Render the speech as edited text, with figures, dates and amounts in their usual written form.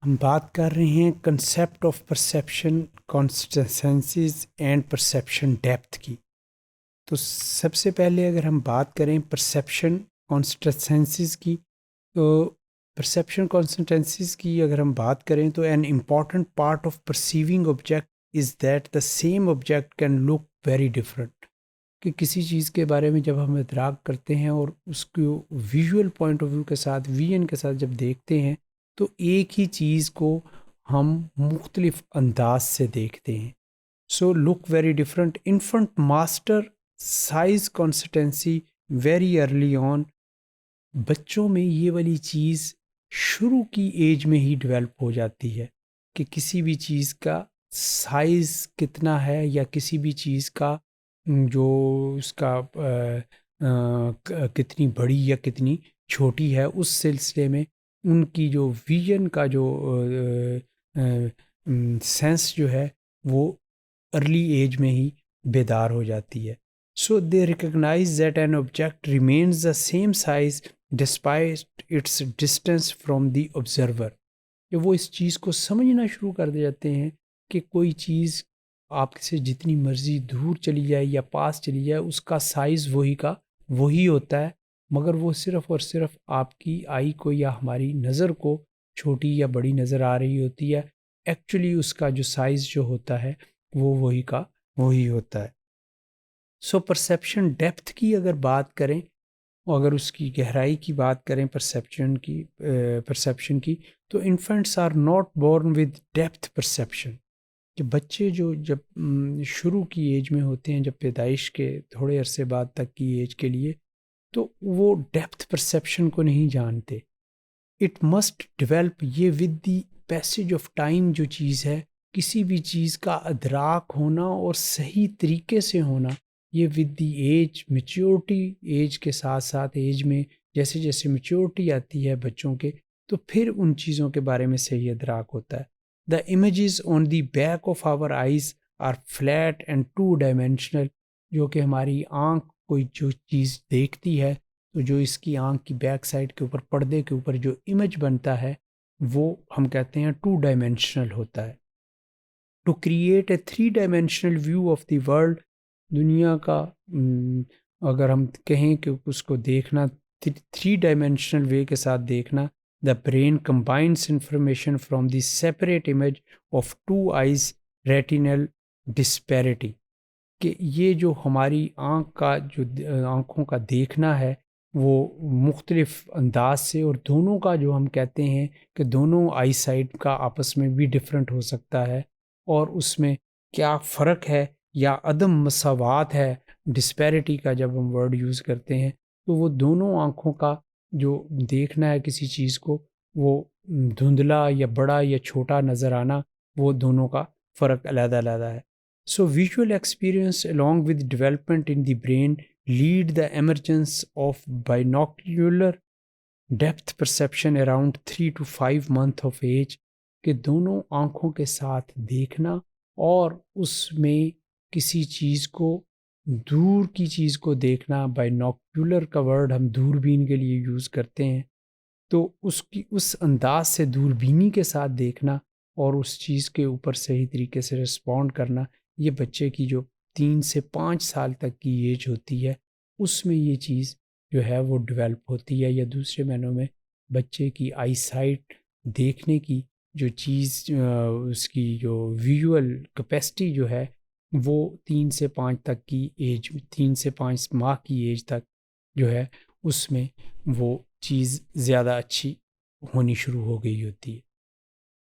ہم بات کر رہے ہیں concept of perception constancies and perception depth کی. تو سب سے پہلے اگر ہم بات کریں پرسیپشن کانسٹینسیز کی، تو پرسیپشن کانسٹینسیز کی اگر ہم بات کریں تو an important part of perceiving object is that the same object can look very different. کہ کسی چیز کے بارے میں جب ہم ادراک کرتے ہیں اور اس کو ویژول پوائنٹ آف ویو کے ساتھ ویژن کے ساتھ جب دیکھتے ہیں تو ایک ہی چیز کو ہم مختلف انداز سے دیکھتے ہیں. So look very different. Infant master size consistency very early on. بچوں میں یہ والی چیز شروع کی ایج میں ہی ڈیولپ ہو جاتی ہے کہ کسی بھی چیز کا سائز کتنا ہے یا کسی بھی چیز کا جو اس کا کتنی بڑی یا کتنی چھوٹی ہے، اس سلسلے میں ان کی جو ویژن کا جو سینس جو ہے وہ ارلی ایج میں ہی بیدار ہو جاتی ہے. So they recognise that an object remains the same size despite its distance from the observer. کہ وہ اس چیز کو سمجھنا شروع کر جاتے ہیں کہ کوئی چیز آپ سے جتنی مرضی دور چلی جائے یا پاس چلی جائے اس کا سائز وہی کا وہی ہوتا ہے، مگر وہ صرف اور صرف آپ کی آئی کو یا ہماری نظر کو چھوٹی یا بڑی نظر آ رہی ہوتی ہے. ایکچولی اس کا جو سائز جو ہوتا ہے وہ وہی کا وہی ہوتا ہے. سو پرسیپشن ڈیپتھ کی اگر بات کریں، اگر اس کی گہرائی کی بات کریں پرسیپشن کی تو infants are not born with depth perception. کہ بچے جو جب شروع کی ایج میں ہوتے ہیں، جب پیدائش کے تھوڑے عرصے بعد تک کی ایج کے لیے، تو وہ ڈیپتھ پرسیپشن کو نہیں جانتے. It must develop. یہ with the passage of time جو چیز ہے، کسی بھی چیز کا ادراک ہونا اور صحیح طریقے سے ہونا، یہ with the age maturity, age کے ساتھ ساتھ ایج میں جیسے جیسے میچیورٹی آتی ہے بچوں کے، تو پھر ان چیزوں کے بارے میں صحیح ادراک ہوتا ہے. The images on the back of our eyes are flat and two dimensional. جو کہ ہماری آنکھ کوئی جو چیز دیکھتی ہے تو جو اس کی آنکھ کی بیک سائڈ کے اوپر پردے کے اوپر جو امیج بنتا ہے وہ ہم کہتے ہیں ٹو ڈائمینشنل ہوتا ہے. To create a 3 dimensional view of the world. دنیا کا اگر ہم کہیں کہ اس کو دیکھنا 3 ڈائمینشنل وے کے ساتھ دیکھنا، the brain combines information from the separate image of 2 eyes retinal disparity. کہ یہ جو ہماری آنکھ کا جو آنکھوں کا دیکھنا ہے وہ مختلف انداز سے، اور دونوں کا جو ہم کہتے ہیں کہ دونوں آئی سائٹ کا آپس میں بھی ڈفرینٹ ہو سکتا ہے، اور اس میں کیا فرق ہے یا عدم مساوات ہے. ڈسپیرٹی کا جب ہم ورڈ یوز کرتے ہیں تو وہ دونوں آنکھوں کا جو دیکھنا ہے کسی چیز کو، وہ دھندلا یا بڑا یا چھوٹا نظر آنا، وہ دونوں کا فرق علیحدہ علیحدہ ہے. So visual experience along with development in the brain lead the emergence of binocular depth perception around 3 to 5 months of age. کہ دونوں آنکھوں کے ساتھ دیکھنا اور اس میں کسی چیز کو، دور کی چیز کو دیکھنا. بائنوکیولر کا ورڈ ہم دوربین کے لیے یوز کرتے ہیں، تو اس انداز سے دوربینی کے ساتھ دیکھنا اور اس چیز کے اوپر صحیح طریقے سے رسپونڈ کرنا، یہ بچے کی جو 3 سے 5 سال تک کی ایج ہوتی ہے اس میں یہ چیز جو ہے وہ ڈیولپ ہوتی ہے. یا دوسرے معنوں میں بچے کی آئی سائٹ دیکھنے کی جو چیز، اس کی جو ویژول کیپیسٹی جو ہے وہ 3 سے 5 تک کی ایج، 3 سے 5 ماہ کی ایج تک جو ہے اس میں وہ چیز زیادہ اچھی ہونی شروع ہو گئی ہوتی ہے.